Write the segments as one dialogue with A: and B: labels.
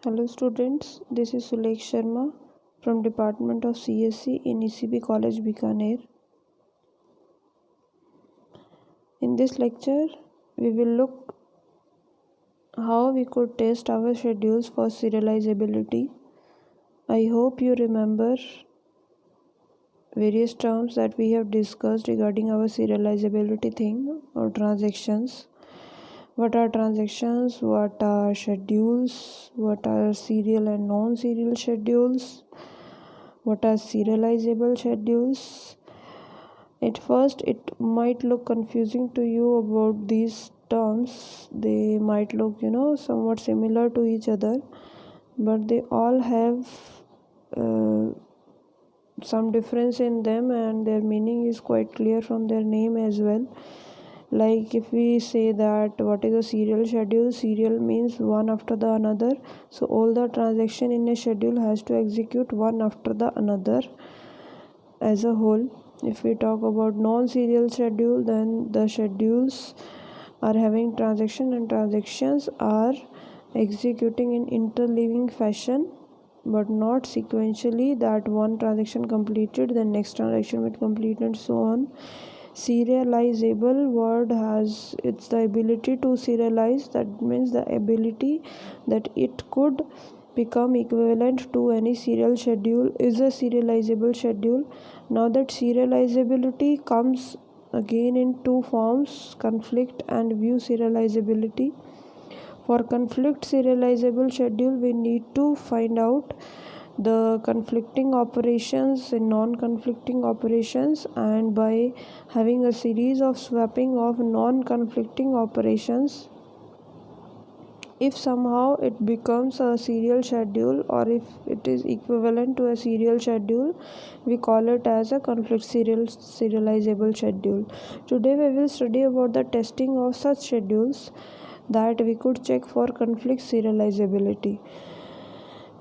A: Hello students, this is Sulekh Sharma from Department of CSC in ECB College Bikaner. In this lecture, we will look how we could test our schedules for serializability. I hope you remember various terms that we have discussed regarding our serializability thing or transactions. What are transactions? What are schedules? What are serial and non-serial schedules? What are serializable schedules? At first, it might look confusing to you about these terms. They might look, somewhat similar to each other, but they all have uh, some difference in them, and their meaning is quite clear from their name as well. Like if we say that what is a serial schedule, serial means one after the another, so all the transaction in a schedule has to execute one after the another as a whole. If we talk about non-serial schedule, then the schedules are having transaction and transactions are executing in interleaving fashion but not sequentially, that one transaction completed then next transaction will complete and so on. Serializable word has it's the ability to serialize, that means the ability that it could become equivalent to any serial schedule is a serializable schedule. Now that serializability comes again in two forms, conflict and view serializability. For conflict serializable schedule, we need to find out the conflicting operations and non-conflicting operations, and by having a series of swapping of non-conflicting operations, if somehow it becomes a serial schedule or if it is equivalent to a serial schedule, we call it as a conflict serializable schedule. Today we will study about the testing of such schedules that we could check for conflict serializability.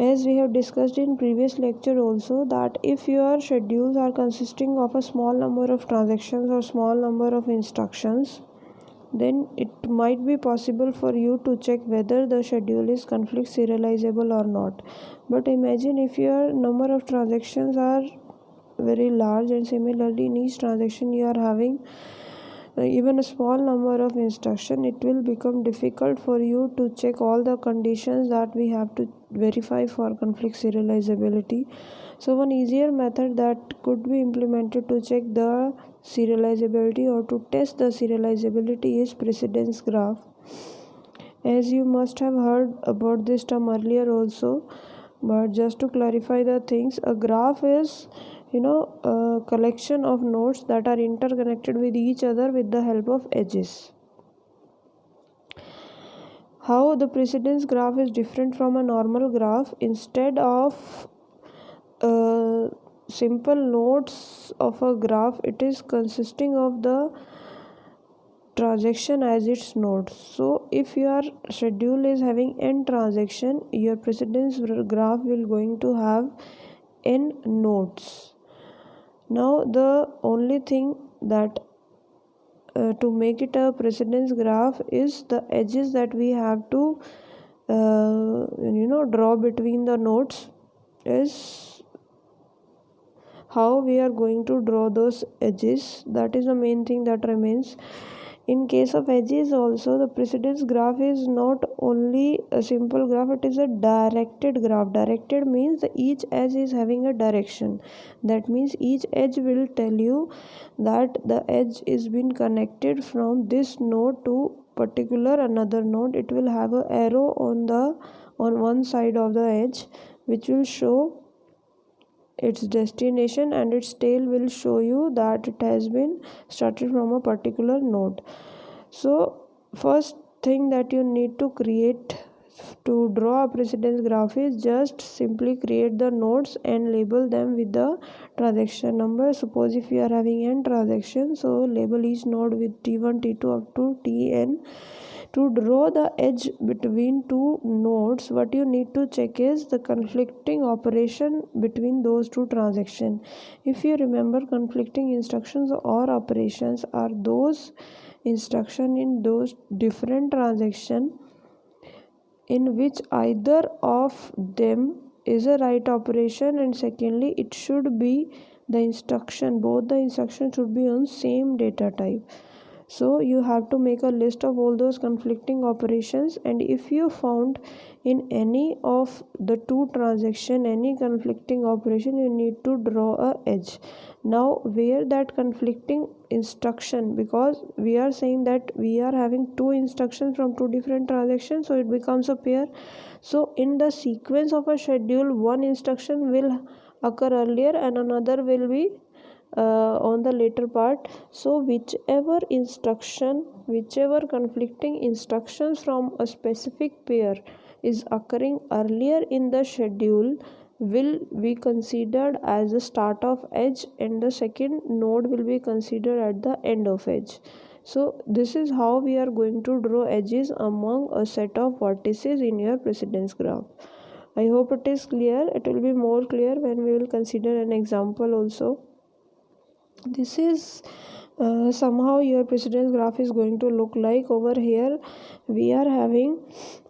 A: As we have discussed in previous lecture also, that if your schedules are consisting of a small number of transactions or small number of instructions, then it might be possible for you to check whether the schedule is conflict serializable or not. But imagine if your number of transactions are very large, and similarly in each transaction you are having even a small number of instruction, it will become difficult for you to check all the conditions that we have to verify for conflict serializability. So one easier method that could be implemented to check the serializability or to test the serializability is precedence graph. As you must have heard about this term earlier also, but just to clarify the things, a graph is a collection of nodes that are interconnected with each other with the help of edges. How the precedence graph is different from a normal graph, instead of simple nodes of a graph, it is consisting of the transaction as its node. So if your schedule is having n transaction, your precedence graph will going to have n nodes. Now the only thing that to make it a precedence graph is the edges that we have to draw between the nodes, is how we are going to draw those edges. That is the main thing that remains. In case of edges also, the precedence graph is not only a simple graph, it is a directed graph. Directed means that each edge is having a direction. That means each edge will tell you that the edge is been connected from this node to particular another node. It will have an arrow on one side of the edge which will show its destination, and its tail will show you that it has been started from a particular node. So first thing that you need to create to draw a precedence graph is just simply create the nodes and label them with the transaction number. Suppose if you are having n transactions, so label each node with t1 t2 up to tn. To draw the edge between two nodes, what you need to check is the conflicting operation between those two transactions. If you remember, conflicting instructions or operations are those instruction in those different transactions in which either of them is a right operation, and secondly it should be the instruction, both the instructions should be on same data type. So you have to make a list of all those conflicting operations, and if you found in any of the two transaction any conflicting operation, you need to draw a edge. Now where that conflicting instruction, because we are saying that we are having two instructions from two different transactions, so it becomes a pair. So in the sequence of a schedule, one instruction will occur earlier and another will be on the later part. So whichever conflicting instructions from a specific pair is occurring earlier in the schedule will be considered as the start of edge, and the second node will be considered at the end of edge. So this is how we are going to draw edges among a set of vertices in your precedence graph. I hope it is clear. It will be more clear when we will consider an example also. This is somehow your precedence graph is going to look like. Over here we are having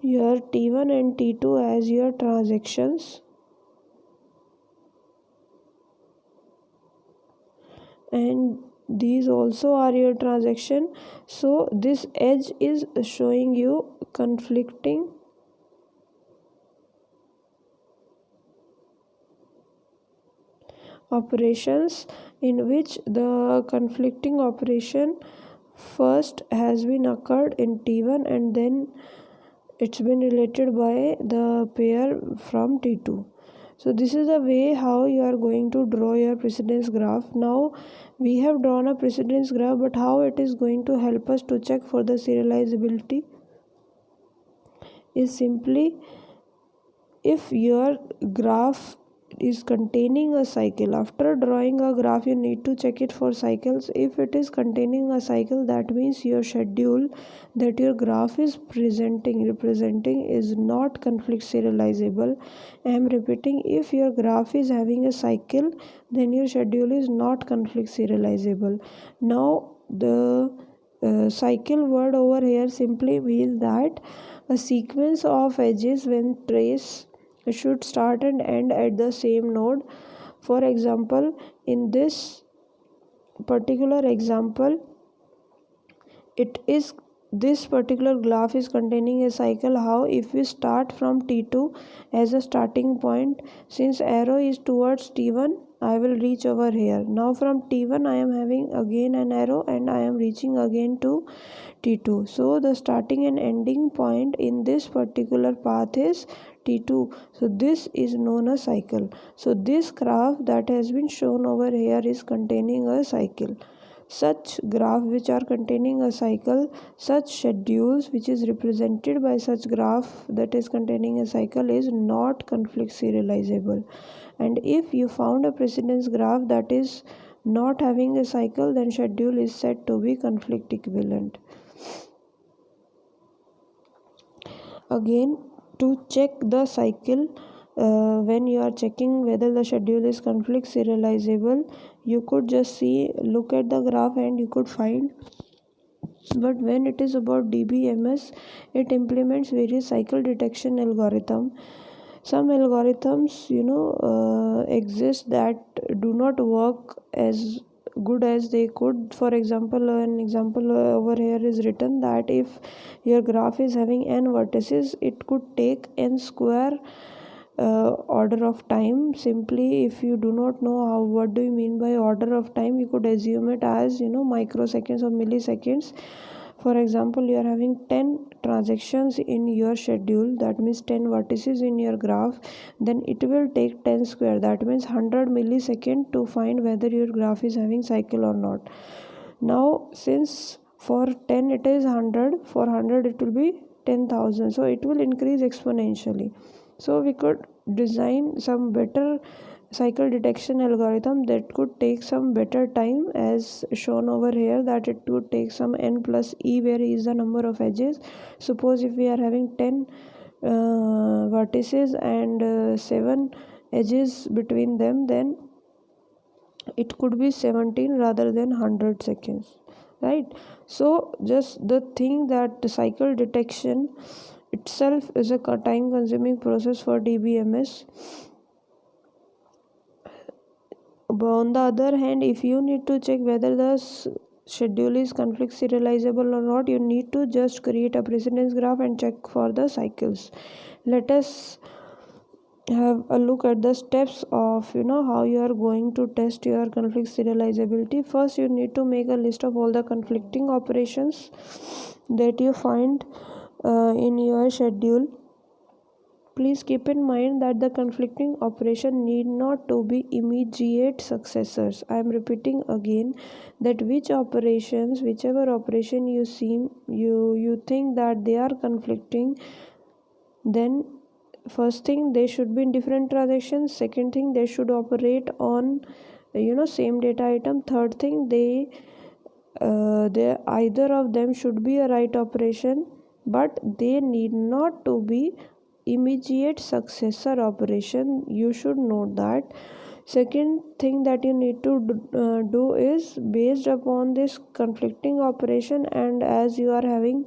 A: your T1 and T2 as your transactions, and these also are your transaction. So this edge is showing you conflicting operations, in which the conflicting operation first has been occurred in T1 and then it's been related by the pair from T2. So this is the way how you are going to draw your precedence graph. Now we have drawn a precedence graph, but how it is going to help us to check for the serializability is simply, if your graph is containing a cycle, after drawing a graph you need to check it for cycles. If it is containing a cycle, that means your schedule that your graph is representing is not conflict serializable. I am repeating, if your graph is having a cycle, then your schedule is not conflict serializable. Now the cycle word over here simply means that a sequence of edges when traced should start and end at the same node. For example, in this particular example, it is this particular graph is containing a cycle. How? If we start from T2 as a starting point, since arrow is towards T1, I will reach over here. Now from T1 I am having again an arrow and I am reaching again to T2. So the starting and ending point in this particular path is T2. So this is known as cycle. So this graph that has been shown over here is containing a cycle. Such graph which are containing a cycle, such schedules which is represented by such graph that is containing a cycle is not conflict serializable. And if you found a precedence graph that is not having a cycle, then schedule is said to be conflict equivalent. Again, to check the cycle, when you are checking whether the schedule is conflict serializable, you could just look at the graph and you could find. But when it is about DBMS, it implements various cycle detection algorithm. Some algorithms exist that do not work as good as they could. For example, an example over here is written that if your graph is having n vertices, it could take n square order of time. Simply, if you do not know what do you mean by order of time, you could assume it as microseconds or milliseconds. For example, you are having 10 transactions in your schedule, that means 10 vertices in your graph, then it will take 10 square, that means 100 millisecond to find whether your graph is having cycle or not. Now since for 10 it is 100, for 100 it will be 10,000, so it will increase exponentially. So we could design some better cycle detection algorithm that could take some better time, as shown over here, that it would take some n plus e, where e is the number of edges. Suppose if we are having 10 vertices and 7 edges between them, then it could be 17 rather than 100 seconds, right? So just the thing that the cycle detection itself is a time consuming process for DBMS. But on the other hand, if you need to check whether the schedule is conflict serializable or not, you need to just create a precedence graph and check for the cycles. Let us have a look at the steps of how you are going to test your conflict serializability. First, you need to make a list of all the conflicting operations that you find in your schedule. Please keep in mind that the conflicting operation need not to be immediate successors. I am repeating again that whichever operation you think that they are conflicting, then first thing they should be in different transactions. Second thing, they should operate on same data item. Third thing, they either of them should be a write operation, but they need not to be immediate successor operation. You should note that. Second thing that you need to do is, based upon this conflicting operation, and as you are having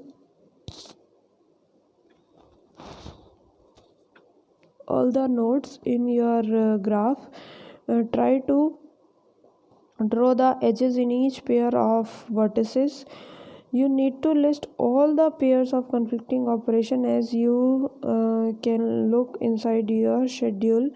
A: all the nodes in your graph, try to draw the edges in each pair of vertices. You need to list all the pairs of conflicting operation as you can look inside your schedule.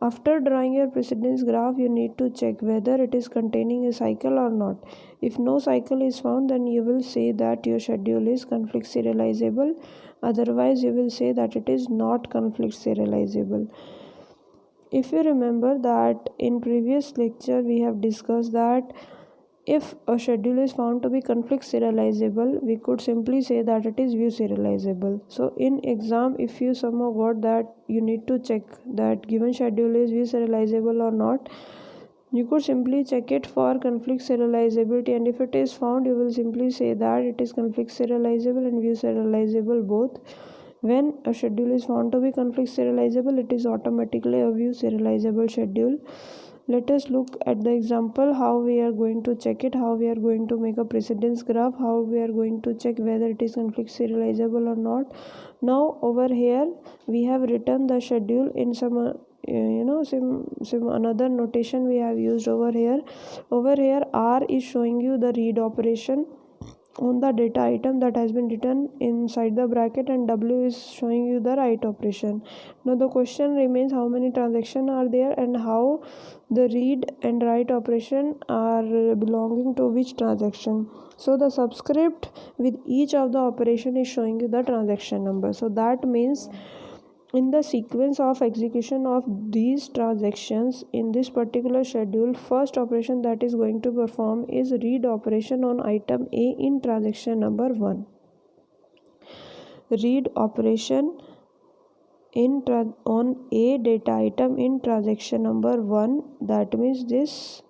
A: After drawing your precedence graph, you need to check whether it is containing a cycle or not. If no cycle is found, then you will say that your schedule is conflict serializable. Otherwise, you will say that it is not conflict serializable. If you remember that in previous lecture we have discussed that if a schedule is found to be conflict serializable, we could simply say that it is view serializable. So in exam, if you somehow got that you need to check that given schedule is view serializable or not, you could simply check it for conflict serializability, and if it is found, you will simply say that it is conflict serializable and view serializable both. When a schedule is found to be conflict serializable, it is automatically a view serializable schedule. Let us look at the example how we are going to check it, how we are going to make a precedence graph, how we are going to check whether it is conflict serializable or not. Now over here we have written the schedule in some some another notation we have used over here. Over here R is showing you the read operation on the data item that has been written inside the bracket, and W is showing you the write operation. Now the question remains, how many transactions are there and how the read and write operation are belonging to which transaction. So the subscript with each of the operation is showing you the transaction number. So that means in the sequence of execution of these transactions in this particular schedule, first operation that is going to perform is read operation on item A in transaction number 1. Read operation on A data item in transaction number 1, that means this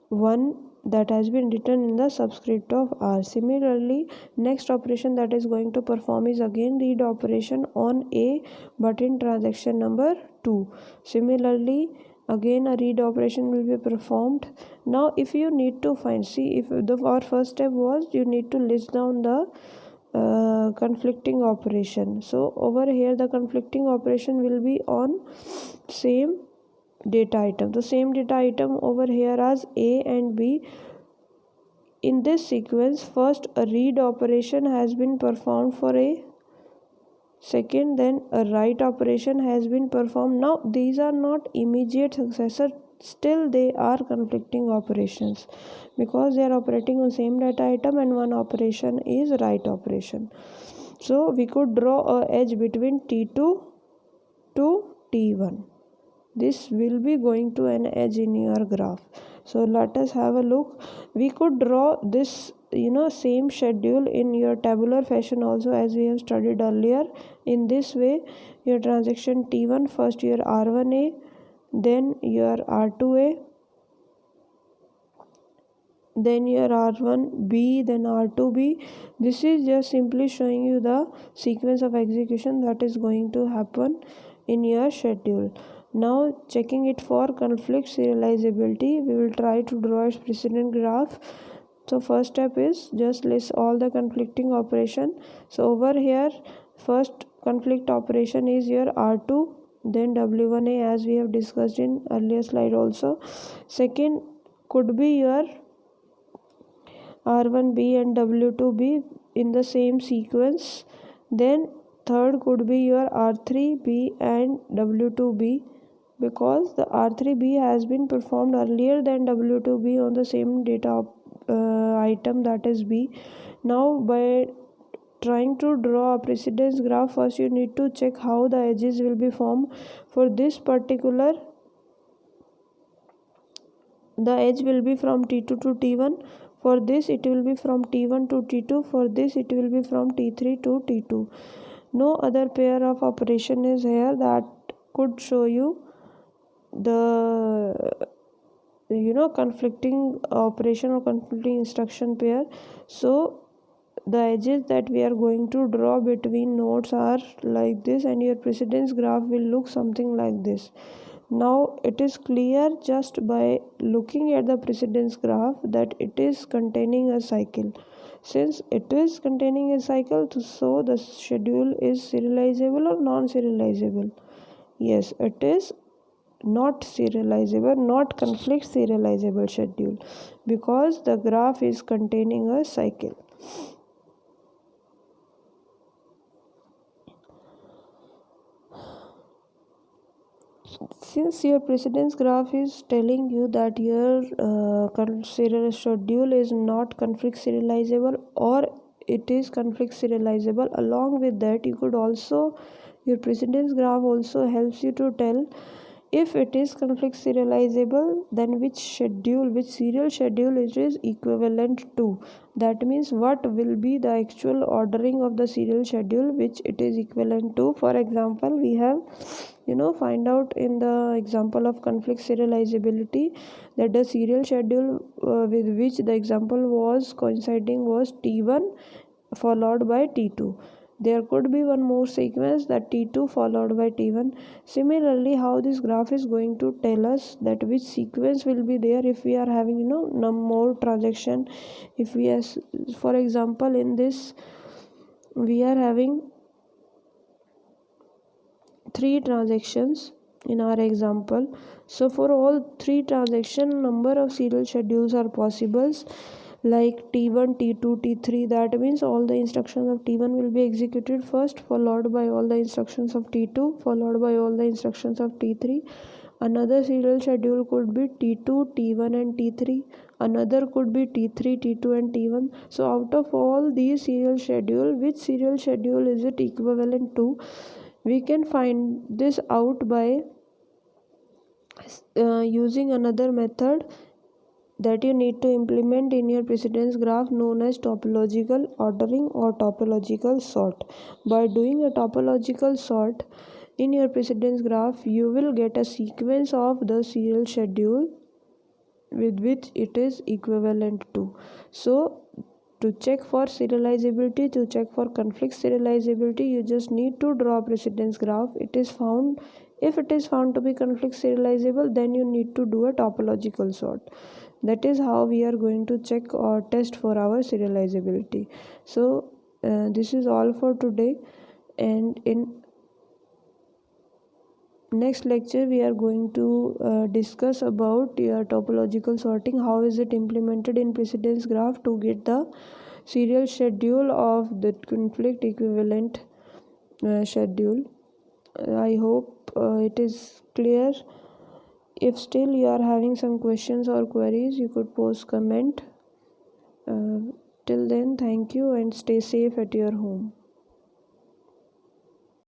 A: one that has been written in the subscript of R. Similarly, next operation that is going to perform is again read operation on A but in transaction number 2. Similarly, again a read operation will be performed. Now if you need to find, see, if our first step was you need to list down the conflicting operation. So over here the conflicting operation will be on same data item. The same data item over here as A and B. In this sequence, first a read operation has been performed for A, second then a write operation has been performed. Now these are not immediate successor, still they are conflicting operations because they are operating on same data item and one operation is write operation. So we could draw a edge between T2 to T1. This will be going to an edge in your graph. So let us have a look. We could draw this same schedule in your tabular fashion also, as we have studied earlier. In this way, your transaction T1, first your R1A, then your R2A, then your R1B, then R2B. This is just simply showing you the sequence of execution that is going to happen in your schedule. Now checking it for conflict serializability, we will try to draw a precedent graph. So first step is just list all the conflicting operation. So over here first conflict operation is your R2, then W1A as we have discussed in earlier slide also. Second could be your R1B and W2B in the same sequence. Then third could be your R3B and W2B, because the R3B has been performed earlier than W2B on the same data item, that is B. Now by trying to draw a precedence graph, first you need to check how the edges will be formed. For this particular, the edge will be from T2 to T1. For this it will be from T1 to T2. For this it will be from T3 to T2. No other pair of operation is here that could show you the conflicting operation or conflicting instruction pair. So the edges that we are going to draw between nodes are like this, and your precedence graph will look something like this. Now it is clear just by looking at the precedence graph that it is containing a cycle. Since it is containing a cycle, so the schedule is serializable or non-serializable? Yes, it is not serializable, not conflict serializable schedule, because the graph is containing a cycle. Since your precedence graph is telling you that your serial schedule is not conflict serializable or it is conflict serializable, along with that you could also, your precedence graph also helps you to tell if it is conflict serializable, then which serial schedule it is equivalent to. That means what will be the actual ordering of the serial schedule which it is equivalent to. For example, we have find out in the example of conflict serializability that the serial schedule with which the example was coinciding was T1 followed by T2. There could be one more sequence, that T2 followed by T1. Similarly, how this graph is going to tell us that which sequence will be there if we are having more transaction. If we as for example in this we are having 3 transactions in our example. So for all 3 transaction, number of serial schedules are possible, like T1, T2, T3. That means all the instructions of T1 will be executed first, followed by all the instructions of T2, followed by all the instructions of T3. Another serial schedule could be T2, T1 and T3. Another could be T3, T2 and T1. So out of all these serial schedule, which serial schedule is it equivalent to? We can find this out by using another method that you need to implement in your precedence graph, known as topological ordering or topological sort. By doing a topological sort in your precedence graph, you will get a sequence of the serial schedule with which it is equivalent to. So to check for serializability, to check for conflict serializability, you just need to draw precedence graph. If it is found to be conflict serializable, then you need to do a topological sort. That is how we are going to check or test for our serializability. So this is all for today, and in next lecture we are going to discuss about your topological sorting, how is it implemented in precedence graph to get the serial schedule of the conflict equivalent schedule. I hope it is clear. If still you are having some questions or queries, you could post comment. Till then, thank you and stay safe at your home.